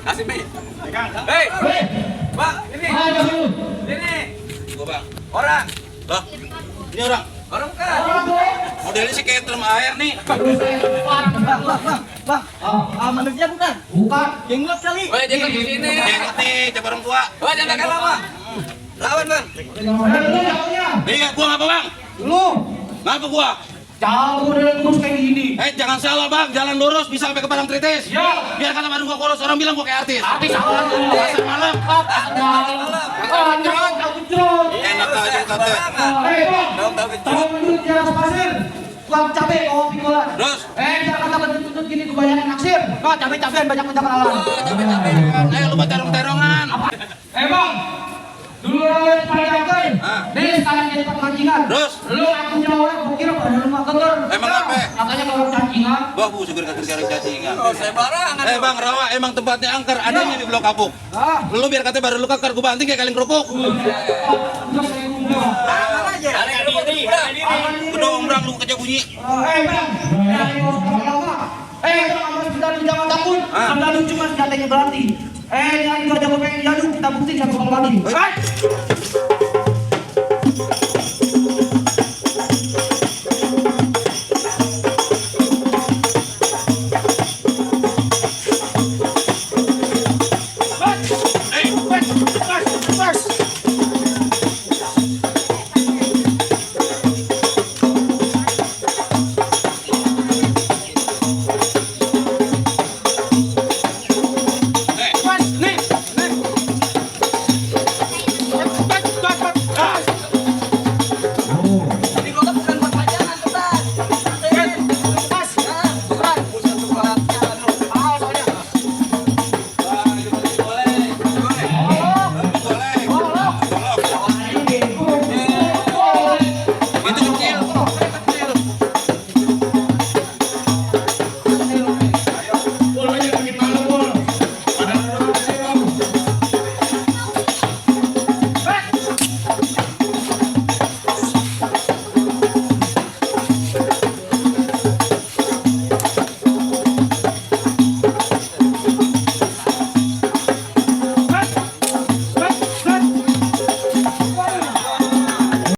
Kasih B. Hei, Bang, ini. Gua bang. Orang. Loh, ini orang. Orang kan. Modelnya sih kayak term air nih. Bang, manusia bukan? Bukan, jenglot kali. Woi, jangan di sini. Jenggot nih, coba orang tua. Woi, jangan kalah, Bang. Lawan, Bang. Iya, gua ngapa bang? Lu, Ngapa gua? jauh dari lurus kayak gini. Jangan salah bang, jalan lurus bisa sampai ke Padang Tritis. Ya. Biar kata baru gua kolos, orang bilang gua kayak artis. Tapi salah lu. Pasar malam. Jangan kau kencot. Enak aja tante. Bang, Tahu gitu. tahu dulu jalan pasir. Tukang cabai kau pinggolan. Terus? Jangan kata bentut gini kebanyakan naksir. Kau cabai-cabean banyak pencemaran. Ayo lu baca terong-terongan. Bang, dulu orang paling angker. Nih sekarang jadi permancingan. Terus? Lu aku jawab, aku kira pada rumah kenger. Emang apa? Katanya kalau cancingan. Wah, bu syukur kagak cari cacingan. Oh, saya barangan. Bang, rawa emang tempatnya angker, adanya di Blok Kapuk. Lu biar katanya baru lu keker, gua banting kayak kaleng kerupuk. Udah ombrang lu kerja bunyi. Bang, jangan takut. Sandalun cuma senjatanya berarti. Yang kita jago pengen jadu, kita buktiin satu kali lagi.